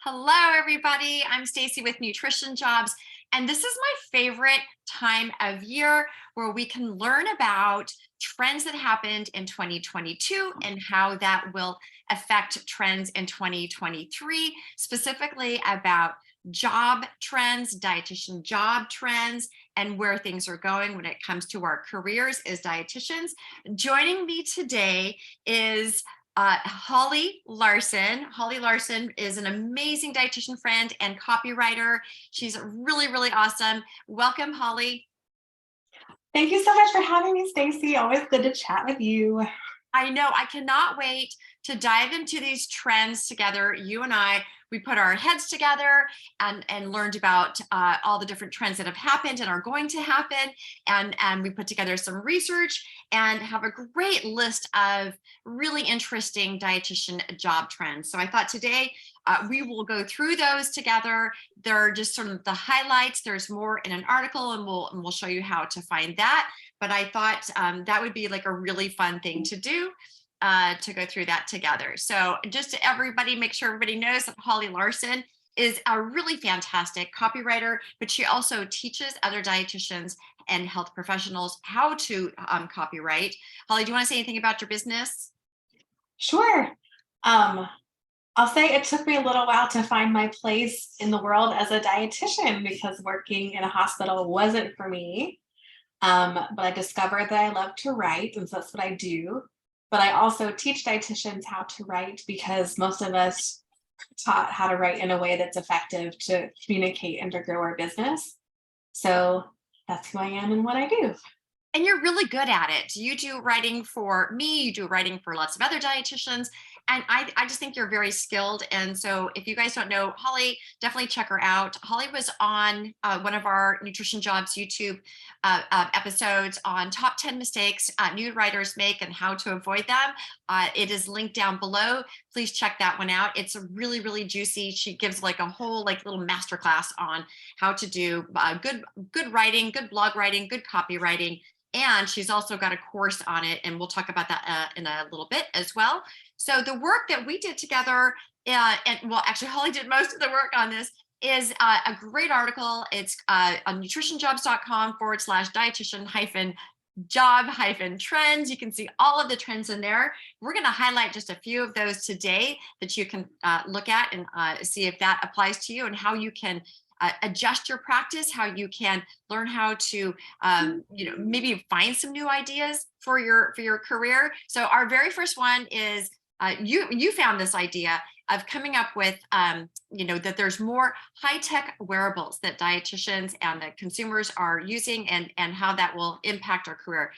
Hello, everybody. I'm Stacy with NutritionJobs, and this is my favorite time of year where we can learn about trends that happened in 2022 and how that will affect trends in 2023, specifically about job trends, dietitian job trends, and where things are going when it comes to our careers as dietitians. Joining me today is Holly Larson. Holly Larson is an amazing dietitian friend and copywriter. She's really, really awesome. Welcome, Holly. Thank you so much for having me, Stacy. Always good to chat with you. I know I cannot wait to dive into these trends together. You and we put our heads together and learned about all the different trends that have happened and are going to happen. And we put together some research and have a great list of really interesting dietitian job trends. So I thought today we will go through those together. They're just sort of the highlights. There's more in an article, and we'll show you how to find that. But I thought that would be like a really fun thing to do, to go through that together. So just to everybody, make sure everybody knows that Holly Larson is a really fantastic copywriter, but she also teaches other dietitians and health professionals how to copywrite. Holly, do you want to say anything about your business? Sure. I'll say it took me a little while to find my place in the world as a dietitian because working in a hospital wasn't for me. But I discovered that I love to write, and so that's what I do. But I also teach dietitians how to write because most of us taught how to write in a way that's effective to communicate and to grow our business. So that's who I am and what I do. And you're really good at it. You do writing for me, you do writing for lots of other dietitians. And I just think you're very skilled. And so if you guys don't know Holly, definitely check her out. Holly was on one of our Nutrition Jobs YouTube episodes on top 10 mistakes new writers make and how to avoid them. It is linked down below. Please check that one out. It's really, really juicy. She gives like a whole little masterclass on how to do good writing, good blog writing, good copywriting. And she's also got a course on it, and we'll talk about that in a little bit as well. So the work that we did together, and well, actually, Holly did most of the work on this, is a great article. It's on nutritionjobs.com/dietitian-job-trends. You can see all of the trends in there. We're going to highlight just a few of those today that you can look at and see if that applies to you and how you can adjust your practice, how you can learn how to maybe find some new ideas for your career. So our very first one is you found this idea of coming up with that there's more high-tech wearables that dietitians and the consumers are using, and how that will impact our career.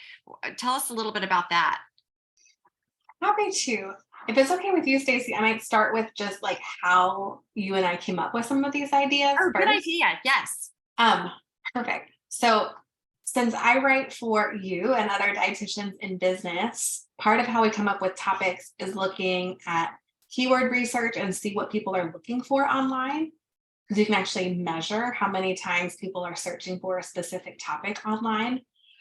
Tell us a little bit about that. Happy to. If it's okay with you, Stacy, I might start with just like how you and I came up with some of these ideas Oh, first. good idea. Yes. Perfect. So since I write for you and other dietitians in business, part of how we come up with topics is looking at keyword research and see what people are looking for online, because you can actually measure how many times people are searching for a specific topic online.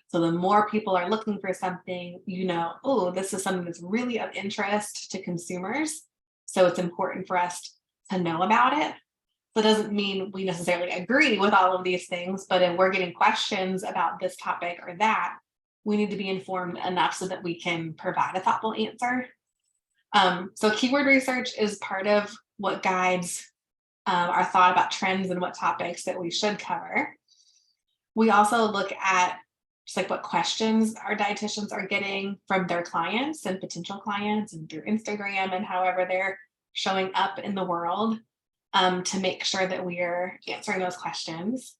So the more people are looking for something, oh, this is something that's really of interest to consumers. So it's important for us to know about it. So it doesn't mean we necessarily agree with all of these things, but if we're getting questions about this topic or that, we need to be informed enough so that we can provide a thoughtful answer. So keyword research is part of what guides our thought about trends and what topics that we should cover. We also look at just like what questions our dietitians are getting from their clients and potential clients and through Instagram and however they're showing up in the world, to make sure that we're answering those questions.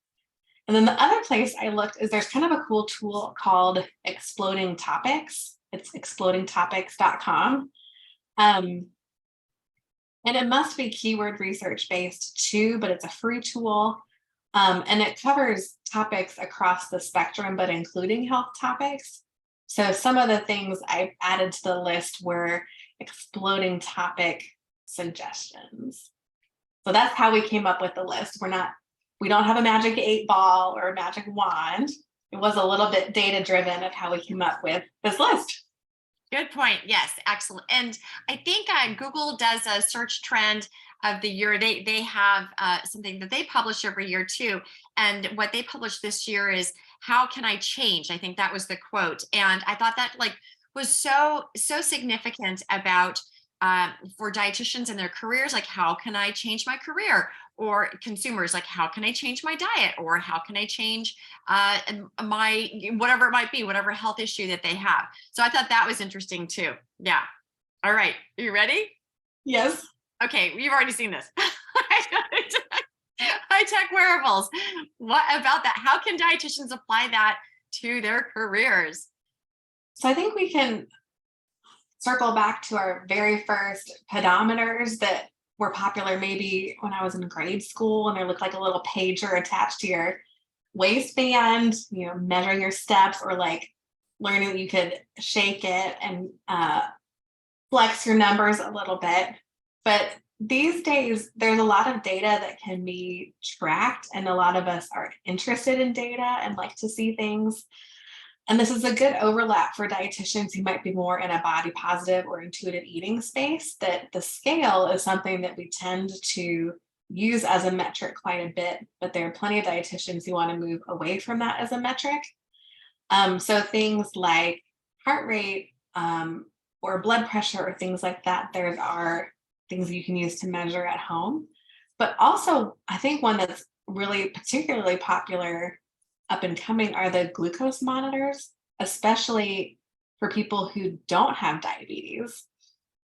And then the other place I looked is there's kind of a cool tool called Exploding Topics. It's explodingtopics.com. And it must be keyword research based too, but it's a free tool. And it covers topics across the spectrum, but including health topics. So some of the things I added to the list were exploding topic suggestions. So that's how we came up with the list. We don't have a magic 8-ball or a magic wand. It was a little bit data driven of how we came up with this list. Good point. Yes, excellent. And I think Google does a search trend of the year. They have something that they publish every year too. And what they published this year is how can I change? I think that was the quote. And I thought that like was so significant about for dietitians and their careers. Like how can I change my career? Or consumers, like how can I change my diet? Or how can I change my whatever it might be, whatever health issue that they have. So I thought that was interesting too. Yeah. All right. Are you ready? Yes. Okay. You've already seen this. High tech wearables. What about that? How can dietitians apply that to their careers? So I think we can circle back to our very first pedometers that were popular maybe when I was in grade school, and they looked like a little pager attached to your waistband, measuring your steps, or like learning that you could shake it and flex your numbers a little bit. But these days, there's a lot of data that can be tracked, and a lot of us are interested in data and like to see things. And this is a good overlap for dietitians who might be more in a body positive or intuitive eating space, that the scale is something that we tend to use as a metric quite a bit, but there are plenty of dietitians who want to move away from that as a metric. So things like heart rate or blood pressure or things like that, there are things you can use to measure at home. But also, I think one that's really particularly popular up and coming are the glucose monitors, especially for people who don't have diabetes.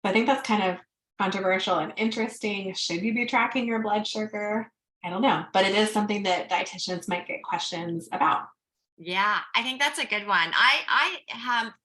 I think that's kind of controversial and interesting. Should you be tracking your blood sugar? I don't know, but it is something that dietitians might get questions about. Yeah, I think that's a good one. I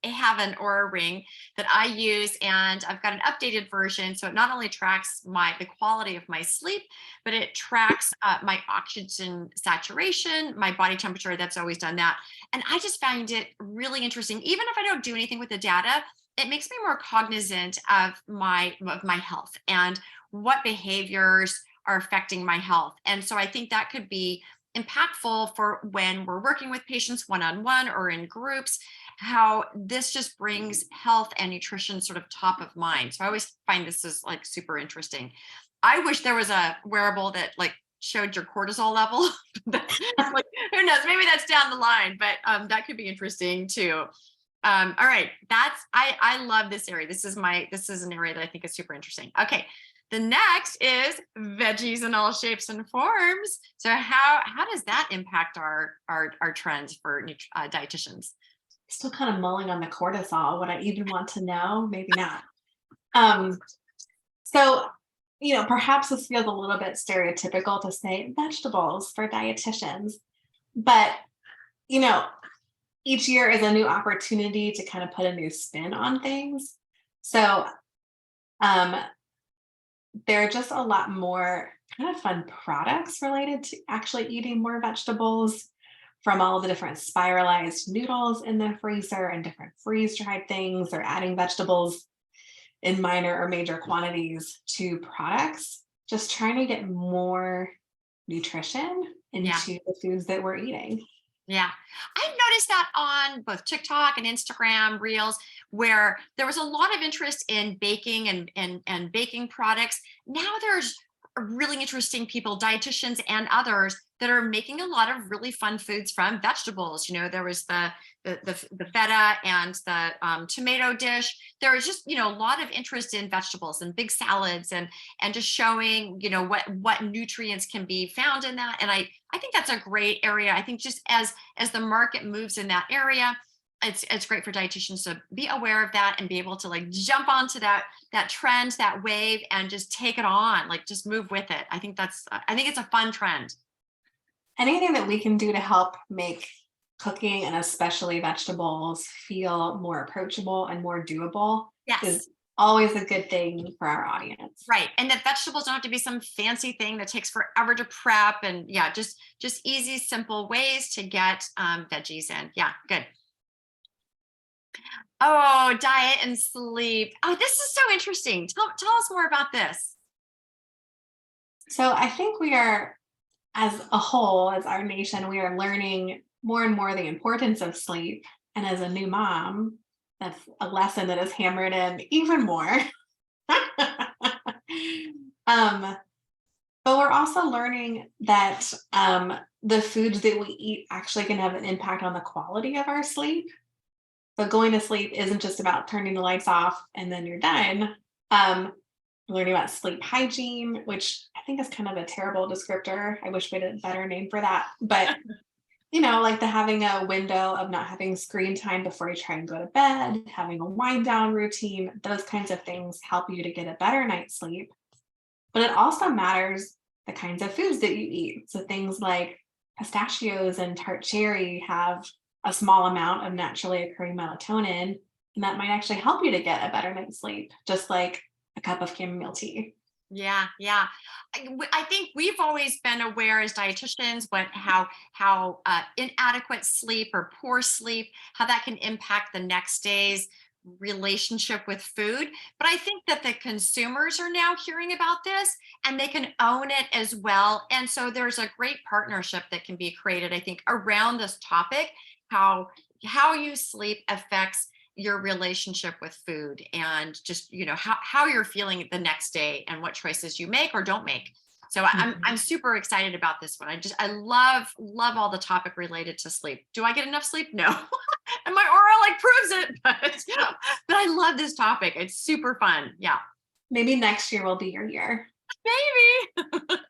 have an Aura ring that I use, and I've got an updated version. So it not only tracks the quality of my sleep, but it tracks my oxygen saturation, my body temperature. That's always done that, and I just find it really interesting. Even if I don't do anything with the data, it makes me more cognizant of my health and what behaviors are affecting my health. And so I think that could be impactful for when we're working with patients one-on-one or in groups, how this just brings health and nutrition sort of top of mind. So I always find this is like super interesting. I wish there was a wearable that like showed your cortisol level. Like, who knows, maybe that's down the line, but that could be interesting too. All right, I love this area. This is an area that I think is super interesting. Okay, the next is veggies in all shapes and forms. So how does that impact our trends for dietitians? Still kind of mulling on the cortisol. Would I even want to know? Maybe not. Um, so, perhaps this feels a little bit stereotypical to say vegetables for dietitians, but, each year is a new opportunity to kind of put a new spin on things. So, um, there are just a lot more kind of fun products related to actually eating more vegetables, from all the different spiralized noodles in the freezer and different freeze dried things, or adding vegetables in minor or major quantities to products, just trying to get more nutrition Yeah. into the foods that we're eating. Yeah. I've noticed that on both TikTok and Instagram Reels, where there was a lot of interest in baking and baking products. Now there's really interesting people, dietitians and others, that are making a lot of really fun foods from vegetables. There was the feta and the tomato dish. There was just a lot of interest in vegetables and big salads, and just showing what nutrients can be found in that. And I think that's a great area. I think just as the market moves in that area, it's great for dietitians to be aware of that and be able to like jump onto that trend, that wave, and just take it on, like just move with it. I think it's a fun trend. Anything that we can do to help make cooking, and especially vegetables, feel more approachable and more doable Yes. is always a good thing for our audience. Right. And that vegetables don't have to be some fancy thing that takes forever to prep. And yeah, just easy, simple ways to get veggies in. Yeah, good. Oh, diet and sleep. Oh, this is so interesting. Tell us more about this. So I think we are, as a whole, as our nation, we are learning more and more the importance of sleep. And as a new mom, That's a lesson that is hammered in even more. um, but we're also learning that the foods that we eat actually can have an impact on the quality of our sleep. So going to sleep isn't just about turning the lights off and then you're done. Learning about sleep hygiene, which I think is kind of a terrible descriptor. I wish we had a better name for that. But like the having a window of not having screen time before you try and go to bed, having a wind down routine, those kinds of things help you to get a better night's sleep. But it also matters the kinds of foods that you eat. So things like pistachios and tart cherry have a small amount of naturally occurring melatonin, and that might actually help you to get a better night's sleep, just like a cup of chamomile tea. Yeah, yeah. I think we've always been aware as dietitians how inadequate sleep or poor sleep, how that can impact the next day's relationship with food. But I think that the consumers are now hearing about this and they can own it as well. And so there's a great partnership that can be created, I think, around this topic, how how you sleep affects your relationship with food and just how you're feeling the next day and what choices you make or don't make. So I'm Mhm. super excited about this one. I love all the topic related to sleep. Do I get enough sleep? No. And my aura like proves it, but I love this topic. It's super fun. Yeah. Maybe next year will be your year. Maybe.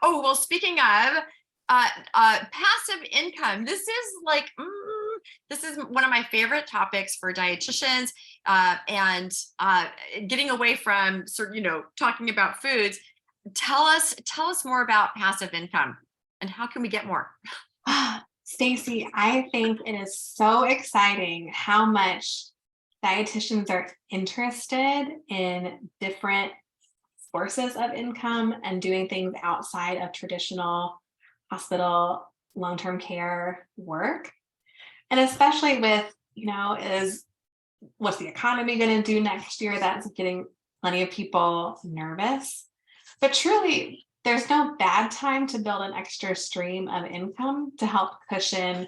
Oh, well, speaking of passive income, this is one of my favorite topics for dietitians, and getting away from talking about foods. Tell us more about passive income and how can we get more? Stacy, I think it is so exciting how much dietitians are interested in different sources of income and doing things outside of traditional hospital long-term care work. And especially with, is what's the economy going to do next year? That's getting plenty of people nervous. But truly, there's no bad time to build an extra stream of income to help cushion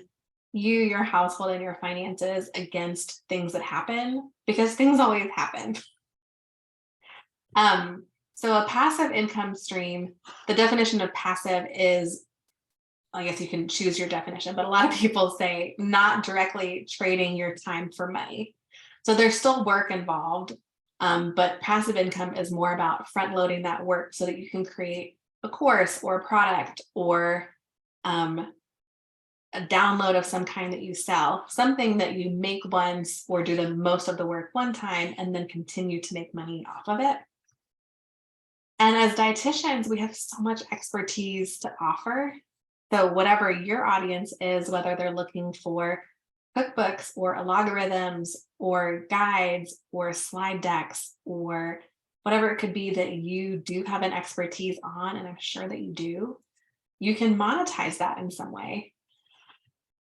you, your household, and your finances against things that happen, because things always happen. So a passive income stream, the definition of passive is, I guess you can choose your definition, but a lot of people say not directly trading your time for money. So there's still work involved, but passive income is more about front loading that work so that you can create a course or a product or a download of some kind that you sell, something that you make once or do the most of the work one time and then continue to make money off of it. And as dietitians, we have so much expertise to offer. So whatever your audience is, whether they're looking for cookbooks or algorithms or guides or slide decks or whatever it could be that you do have an expertise on, and I'm sure that you do, you can monetize that in some way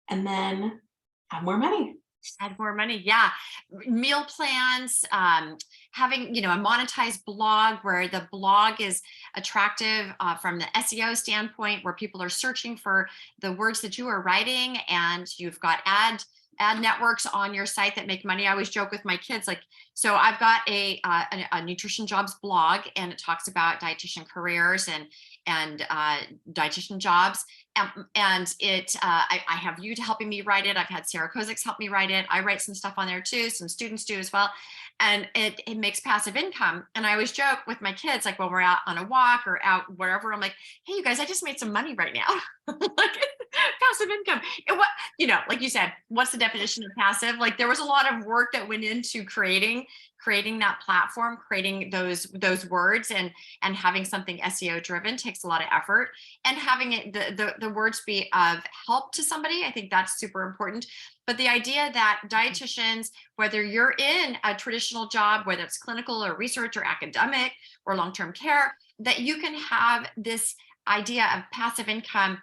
and then have more money. Add more money. Yeah. Meal plans, having, a monetized blog where the blog is attractive from the SEO standpoint, where people are searching for the words that you are writing, and you've got ad networks on your site that make money. I always joke with my kids, like, so I've got a NutritionJobs blog, and it talks about dietitian careers and dietitian jobs. And I have you helping me write it. I've had Sarah Kozik's help me write it. I write some stuff on there too. Some students do as well. And it makes passive income. And I always joke with my kids, like when we're out on a walk or out wherever, I'm like, hey, you guys, I just made some money right now. Like passive income. And like you said, what's the definition of passive? Like there was a lot of work that went into creating that platform, creating those words, and having something SEO driven takes a lot of effort, and having it the words be of help to somebody. I think that's super important. But the idea that dietitians, whether you're in a traditional job, whether it's clinical or research or academic or long-term care, that you can have this idea of passive income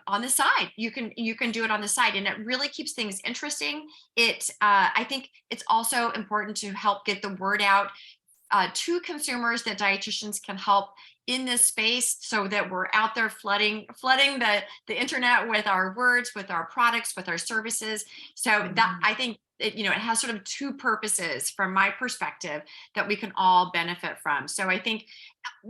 on the side. You can do it on the side, and it really keeps things interesting. I think it's also important to help get the word out to consumers that dietitians can help in this space, so that we're out there flooding the internet with our words, with our products, with our services. So that, I think it, it has sort of two purposes from my perspective that we can all benefit from. So I think,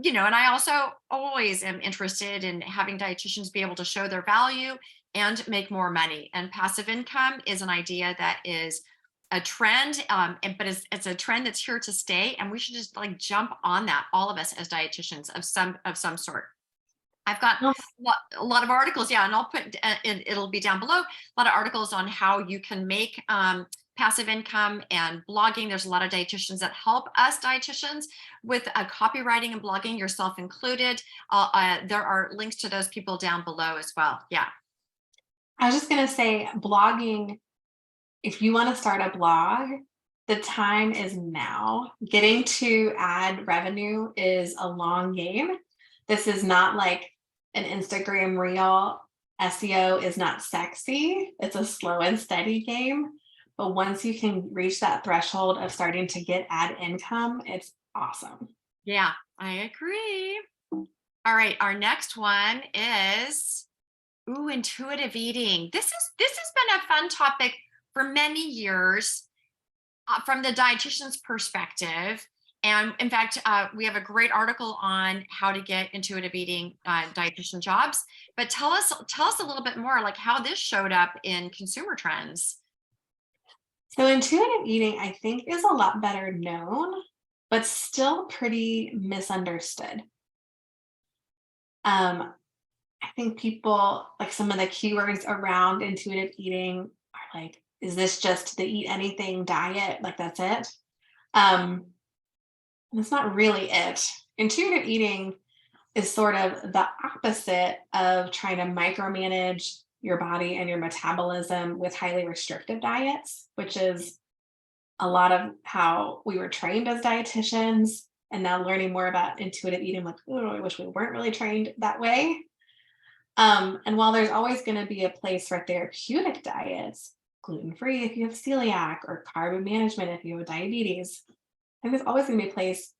and I also always am interested in having dietitians be able to show their value and make more money. And passive income is an idea that is a trend, but it's a trend that's here to stay, and we should just like jump on that, all of us as dietitians of some sort. I've got Well, a lot of articles, yeah, and I'll put it'll be down below, a lot of articles on how you can make passive income and blogging. There's a lot of dietitians that help us dietitians with copywriting and blogging, yourself included. There are links to those people down below as well. Yeah. I was just going to say, blogging, if you want to start a blog, the time is now. Getting to ad revenue is a long game. This is not like an Instagram reel. SEO is not sexy. It's a slow and steady game. But once you can reach that threshold of starting to get ad income, it's awesome. Yeah, I agree. All right, our next one is intuitive eating. This has been a fun topic for many years from the dietitian's perspective. And in fact, we have a great article on how to get intuitive eating dietitian jobs. But tell us a little bit more, like how this showed up in consumer trends. So intuitive eating, I think, is a lot better known, but still pretty misunderstood. I think people, like, some of the keywords around intuitive eating are like, is this just the eat anything diet? Like, that's it. That's not really it. Intuitive eating is sort of the opposite of trying to micromanage your body and your metabolism with highly restrictive diets, which is a lot of how we were trained as dietitians. And now learning more about intuitive eating, like, oh, I wish we weren't really trained that way. And while there's always going to be a place for therapeutic diets, gluten-free if you have celiac, or carb management if you have diabetes, I think there's always going to be a place.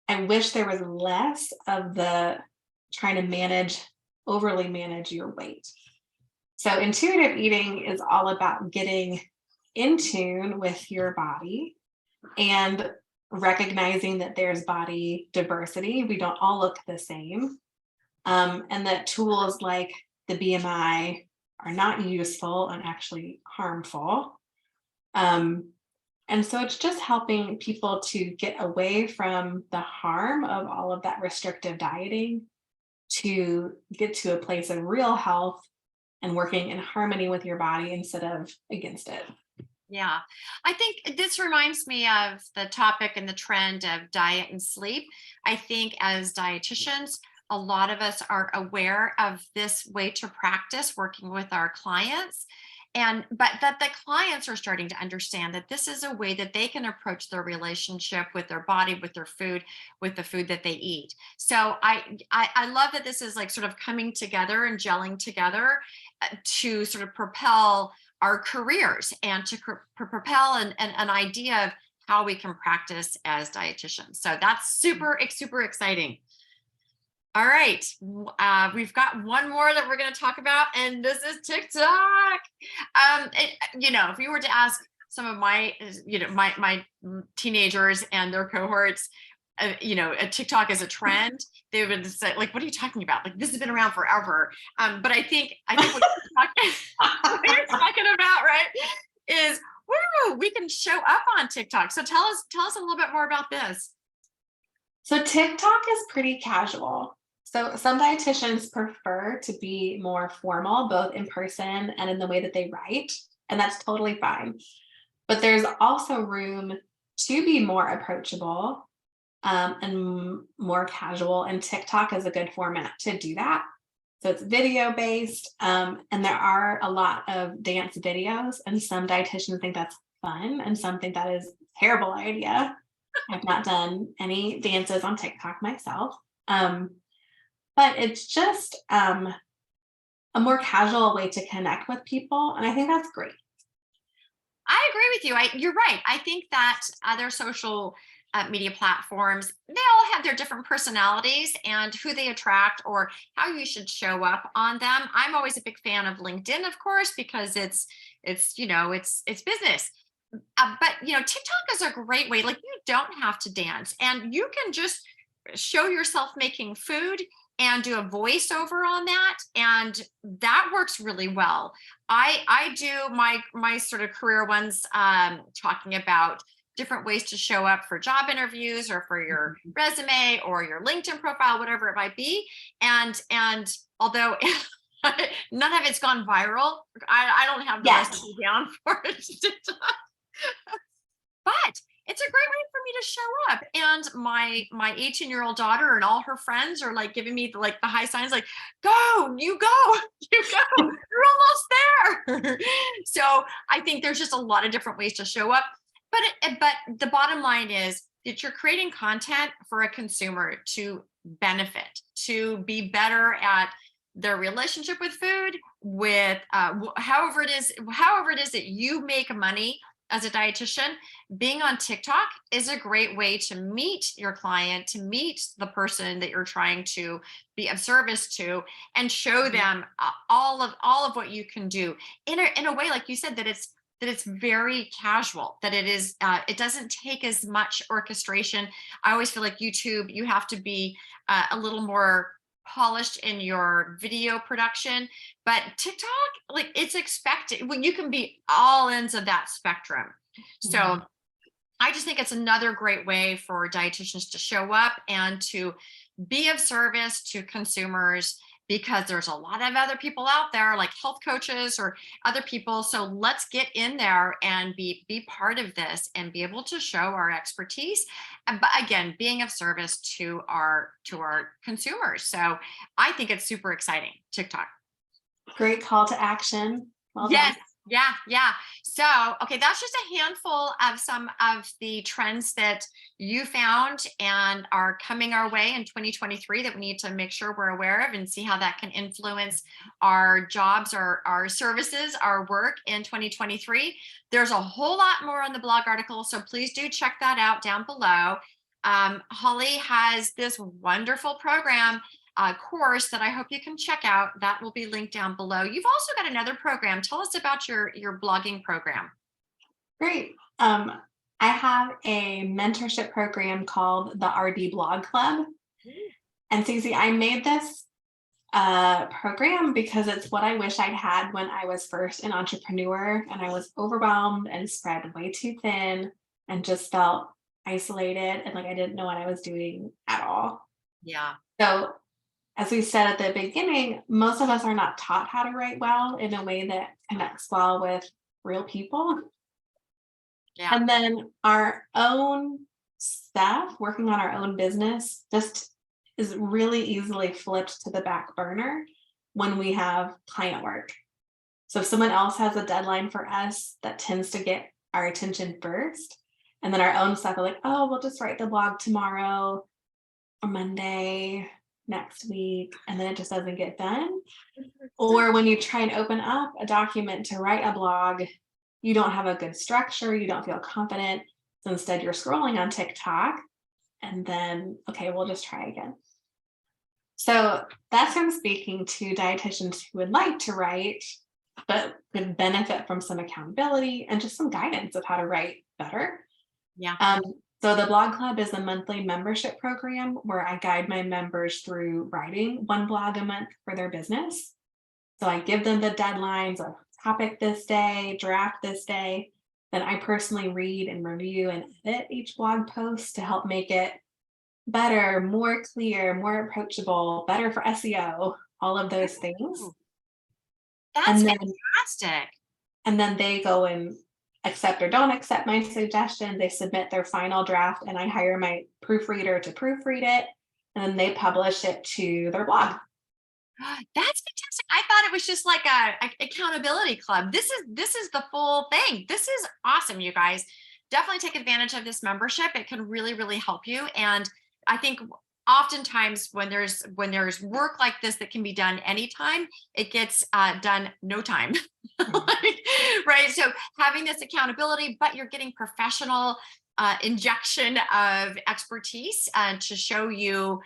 I wish there was less of the trying to overly manage your weight. So intuitive eating is all about getting in tune with your body and recognizing that there's body diversity. We don't all look the same. And that tools like the BMI are not useful and actually harmful. And so it's just helping people to get away from the harm of all of that restrictive dieting to get to a place of real health and working in harmony with your body instead of against it. Yeah, I think this reminds me of the topic and the trend of diet and sleep. I think as dietitians, a lot of us are aware of this way to practice working with our clients. But that the clients are starting to understand that this is a way that they can approach their relationship with their body, with their food, with the food that they eat. So I love that this is like sort of coming together and gelling together to sort of propel our careers and to propel an idea of how we can practice as dietitians. So that's super exciting. All right, we've got one more that we're going to talk about, and this is TikTok. If you were to ask some of my, my teenagers and their cohorts, TikTok is a trend, they would say, like, what are you talking about? Like, this has been around forever. But I think what you're talking about, right, is we can show up on TikTok. So tell us a little bit more about this. So TikTok is pretty casual. So some dietitians prefer to be more formal, both in person and in the way that they write, and that's totally fine. But there's also room to be more approachable and more casual, and TikTok is a good format to do that. So it's video based, and there are a lot of dance videos, and some dietitians think that's fun, and some think that is a terrible idea. I've not done any dances on TikTok myself. But it's just a more casual way to connect with people. And I think that's great. I agree with you. You're right. I think that other social media platforms, they all have their different personalities and who they attract or how you should show up on them. I'm always a big fan of LinkedIn, of course, because it's business. But TikTok is a great way. Like, you don't have to dance, and you can just show yourself making food and do a voiceover on that, and that works really well. I do my sort of career ones, talking about different ways to show up for job interviews or for your resume or your LinkedIn profile, whatever it might be. And although none of it's gone viral, I don't have the Yes. recipe down for it. But it's a great way for me to show up. And my 18-year-old daughter and all her friends are like giving me the high signs, like, go, you go, you're almost there. So I think there's just a lot of different ways to show up. But the bottom line is that you're creating content for a consumer to benefit, to be better at their relationship with food, with however it is that you make money as a dietitian. Being on TikTok is a great way to meet your client, to meet the person that you're trying to be of service to, and show them all of what you can do in a way, like you said, that it's very casual, that it doesn't take as much orchestration. I always feel like YouTube, you have to be a little more polished in your video production, but TikTok, like, it's expected when you can be all ends of that spectrum. So I just think it's another great way for dietitians to show up and to be of service to consumers, because there's a lot of other people out there, like health coaches or other people. So let's get in there and be part of this and be able to show our expertise. But again, being of service to our consumers. So I think it's super exciting, TikTok. Great call to action. Well Yes. done. Yeah. So, okay, that's just a handful of some of the trends that you found and are coming our way in 2023 that we need to make sure we're aware of and see how that can influence our jobs, our services, our work in 2023. There's a whole lot more on the blog article, so please do check that out down below. Holly has this wonderful program course that I hope you can check out. That will be linked down below. You've also got another program. Tell us about your blogging program. Great. I have a mentorship program called the RD Blog Club. And Susie, I made this program because it's what I wish I'd had when I was first an entrepreneur and I was overwhelmed and spread way too thin and just felt isolated and like I didn't know what I was doing at all. Yeah. So, as we said at the beginning, most of us are not taught how to write well in a way that connects well with real people. Yeah. And then our own stuff, working on our own business, just is really easily flipped to the back burner when we have client work. So if someone else has a deadline for us, that tends to get our attention first. And then our own stuff are like, oh, we'll just write the blog tomorrow or Monday next week, and then it just doesn't get done. Or when you try and open up a document to write a blog, you don't have a good structure, you don't feel confident. So instead you're scrolling on TikTok and then, okay, we'll just try again. So that's from speaking to dietitians who would like to write, but could benefit from some accountability and just some guidance of how to write better. Yeah. So the blog club is a monthly membership program where I guide my members through writing one blog a month for their business. So I give them the deadlines of topic this day, draft this day. Then I personally read and review and edit each blog post to help make it better, more clear, more approachable, better for SEO, all of those things. That's fantastic. And then they go and accept or don't accept my suggestion. They submit their final draft and I hire my proofreader to proofread it. And then they publish it to their blog. That's fantastic. I thought it was just like a accountability club. This is the full thing. This is awesome, you guys. Definitely take advantage of this membership. It can really, really help you. And I think oftentimes when there's work like this that can be done anytime, it gets done no time. Right. So having this accountability, but you're getting professional injection of expertise to show you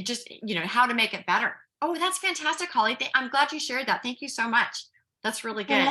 just, how to make it better. Oh, that's fantastic, Holly. I'm glad you shared that. Thank you so much. That's really good.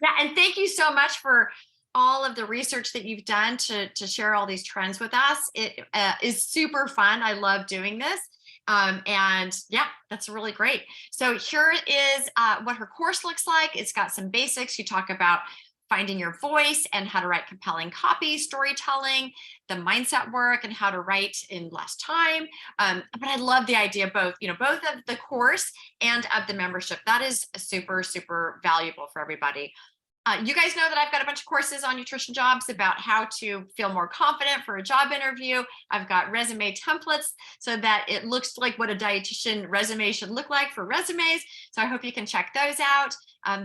Yeah, and thank you so much for all of the research that you've done to share all these trends with us. It is super fun. I love doing this. And yeah, that's really great. So here is what her course looks like. It's got some basics. You talk about finding your voice and how to write compelling copy, storytelling, the mindset work, and how to write in less time. But I love the idea of both of the course and of the membership. That is super, super valuable for everybody. You guys know that I've got a bunch of courses on Nutrition Jobs about how to feel more confident for a job interview. I've got resume templates so that it looks like what a dietitian resume should look like for resumes. So I hope you can check those out.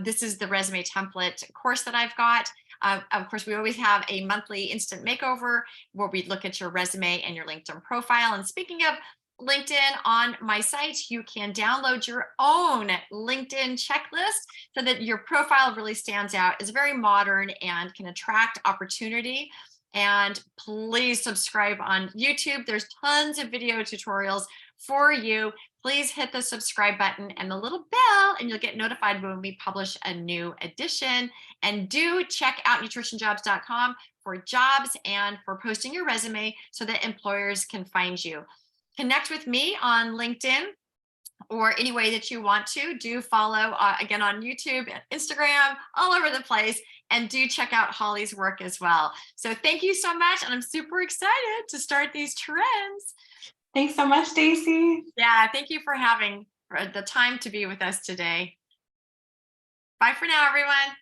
This is the resume template course that I've got. Of course, we always have a monthly instant makeover where we look at your resume and your LinkedIn profile. And speaking of LinkedIn, on my site, you can download your own LinkedIn checklist so that your profile really stands out. It's very modern and can attract opportunity. And please subscribe on YouTube. There's tons of video tutorials for you. Please hit the subscribe button and the little bell, and you'll get notified when we publish a new edition. And do check out NutritionJobs.com for jobs and for posting your resume so that employers can find you. Connect with me on LinkedIn or any way that you want to. Do follow again on YouTube, Instagram, all over the place, and do check out Holly's work as well. So thank you so much, and I'm super excited to start these trends. Thanks so much, Stacy. Yeah, thank you for having the time to be with us today. Bye for now, everyone.